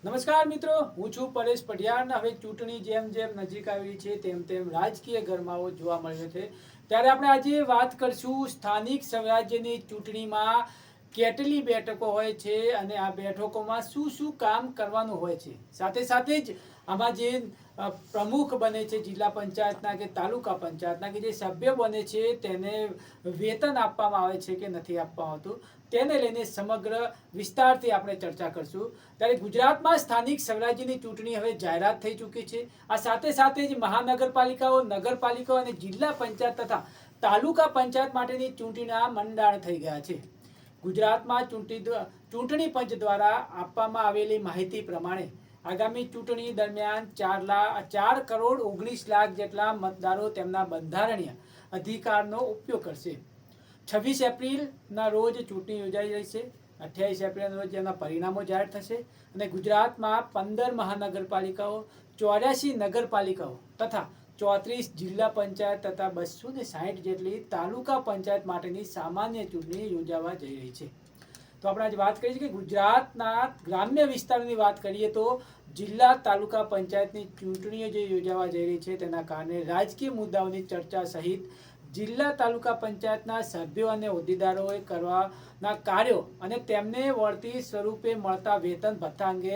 નમસ્કાર મિત્રો, હું છું પરેશ પઢિયાર. હવે ચૂંટણી જેમ જેમ નજીક આવી છે તેમ તેમ રાજકીય ગરમાવો જોવા મળ્યો છે. ત્યારે આપણે આજે વાત કરશું સ્થાનિક સ્વરાજ્યની ચૂંટણીમાં કેટલી બેઠકો હોય છે અને આ બેઠકોમાં શું શું કામ કરવાનું હોય છે. સાથે સાથે જ આમાં જે પ્રમુખ બને છે જિલ્લા પંચાયતના કે તાલુકા પંચાયતના, કે જે સભ્ય બને છે તેને વેતન આપવામાં આવે છે કે નથી આપવામાં આવતું, તેને લઈને સમગ્ર વિસ્તારથી આપણે ચર્ચા કરશું. ત્યારે ગુજરાતમાં સ્થાનિક સ્વરાજ્યની ચૂંટણી હવે જાહેરાત થઈ ચૂકી છે. આ સાથે સાથે જ મહાનગરપાલિકાઓ, નગરપાલિકાઓ અને જિલ્લા પંચાયત તથા તાલુકા પંચાયત માટેની ચૂંટણીના મંડાણ થઈ ગયા છે. ગુજરાતમાં ચૂંટણી પંચ દ્વારા આપવામાં આવેલી માહિતી પ્રમાણે આગામી ચૂંટણી દરમિયાન 4,19,00,000 જેટલા મતદારો તેમના બંધારણીય અધિકારનો ઉપયોગ કરશે. 26 એપ્રિલના રોજ ચૂંટણી યોજાઈ રહી છે. 28 એપ્રિલના રોજ એના પરિણામો જાહેર થશે અને ગુજરાતમાં 15 મહાનગરપાલિકાઓ, 84 નગરપાલિકાઓ તથા 34 જિલ્લા પંચાયત તથા 260 જેટલી તાલુકા પંચાયત માટેની સામાન્ય ચૂંટણી યોજાવા જઈ રહી છે. તો આપણે આજે વાત કરીએ છીએ કે ગુજરાતના ગ્રામ્ય વિસ્તારોની વાત કરીએ તો જિલ્લા તાલુકા પંચાયતની ચૂંટણીઓ જે યોજાવા જઈ રહી છે તેના કારણે રાજકીય મુદ્દાઓની ચર્ચા સહિત જિલ્લા તાલુકા પંચાયતના સભ્યો અને હોદ્દેદારોએ કરવાના કાર્યો અને તેમને વળતી સ્વરૂપે મળતા વેતન ભથ્થા અંગે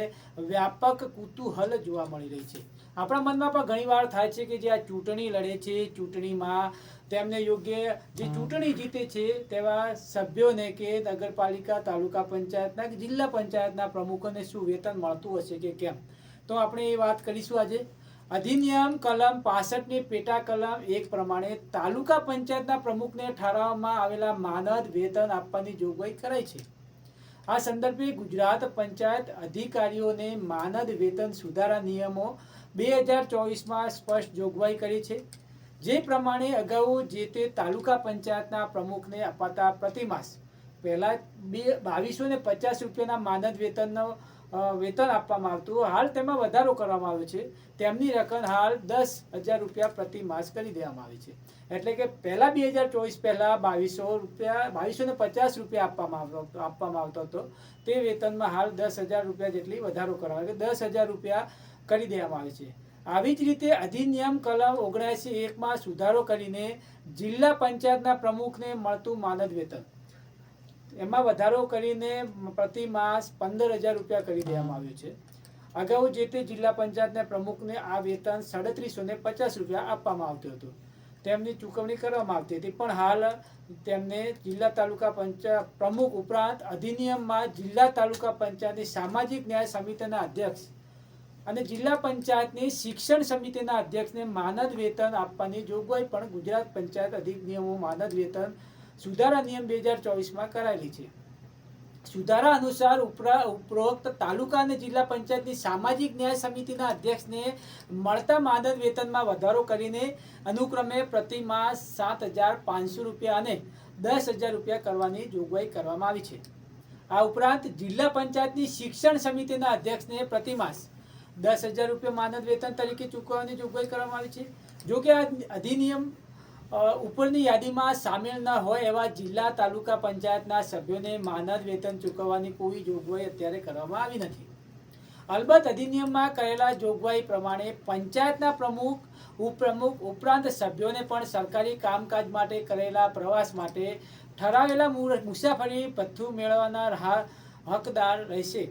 વ્યાપક કુતૂહલ જોવા મળી રહી છે. આપણા મનમાં પણ ઘણીવાર થાય છે કે જે આ ચૂંટણી લડે છે, ચૂંટણીમાં તેમને યોગ્ય જે ચૂંટણી જીતે છે તેવા સભ્યોને કે નગરપાલિકા, તાલુકા પંચાયતના કે જિલ્લા પંચાયતના પ્રમુખોને શું વેતન મળતું હશે કે કેમ. તો આપણે એ વાત કરીશું આજે. અધિનિયમ કલમ 65ની પેટા કલમ 1 પ્રમાણે તાલુકા પંચાયતના પ્રમુખને ઠરાવવામાં આવેલા માનદ વેતન આપવાની જોગવાઈ કરાઈ છે. આ સંદર્ભે ગુજરાત પંચાયત અધિકારીઓને માનદ વેતન સુધારા નિયમો 2024માં સ્પષ્ટ જોગવાઈ કરી છે. જે પ્રમાણે અગાઉ જે તે તાલુકા પંચાયતના પ્રમુખને અપાતા પ્રતિમાસ પહેલા 2250 રૂપિયાના માનદ વેતન આપવામાં આવતું. હાલ તેમાં વધારો કરવામાં આવ્યો છે. તેમની રકમ હાલ 10,000 રૂપિયા પ્રતિ માસ કરી દેવામાં આવી છે. એટલે કે પહેલા 2024 પહેલા 2250 રૂપિયા આપવામાં આવતો હતો તે વેતનમાં હાલ 10,000 રૂપિયા જેટલી વધારો કરવામાં આવ્યો, 10,000 રૂપિયા કરી દેવામાં આવે છે. આવી જ રીતે અધિનિયમ કલમ 79(1) સુધારો કરીને જિલ્લા પંચાયતના પ્રમુખને મળતું માનદ વેતન એમાં વધારો કરીને પ્રતિ માસ 15,000 રૂપિયા કરી દેવામાં આવ્યું છે. અગાઉ જે તે જિલ્લા પંચાયતના પ્રમુખને આ વેતન 3,750 રૂપિયા આપવામાં આવતું હતું. તેમની ચૂકવણી કરવામાં આવતી હતી, પણ હાલ તેમને જિલ્લા તાલુકા પંચાયત પ્રમુખ ઉપરાંત અધિનિયમમાં જિલ્લા તાલુકા પંચાયતની સામાજિક ન્યાય સમિતિના અધ્યક્ષ અને જિલ્લા પંચાયતની શિક્ષણ સમિતિના અધ્યક્ષને માનદ વેતન આપવાની જોગવાઈ પણ ગુજરાત પંચાયત અધિનિયમો માનદ વેતન સુધારા નિયમ 2024માં કરાયેલી છે. સુધારા અનુસાર ઉપરોક્ત તાલુકા અને જિલ્લા પંચાયતની સામાજિક ન્યાય સમિતિના અધ્યક્ષને મળતા માનદ વેતનમાં વધારો કરીને અનુક્રમે પ્રતિ માસ 7,500 રૂપિયા અને 10,000 રૂપિયા કરવાની જોગવાઈ કરવામાં આવી છે. આ ઉપરાંત જિલ્લા પંચાયતની શિક્ષણ સમિતિના અધ્યક્ષને પ્રતિ માસ 10,000 રૂપિયા માનદ વેતન તરીકે ચૂકવવાની જોગવાઈ કરવામાં આવી છે. જો કે આ અધિનિયમ ઉપરની યાદીમાં સામેલ ન હોય એવા જિલ્લા તાલુકા પંચાયતના સભ્યોને માનદ વેતન ચૂકવવાની કોઈ જોગવાઈ અત્યારે કરવામાં આવી નથી. અલબત્ત અધિનિયમમાં કરેલા જોગવાઈ પ્રમાણે પંચાયતના પ્રમુખ, ઉપપ્રમુખ ઉપરાંત સભ્યોને પણ સરકારી કામકાજ માટે કરેલા પ્રવાસ માટે ઠરાવેલા મુસાફરી ભથ્થું મેળવવાના હકદાર રહેશે.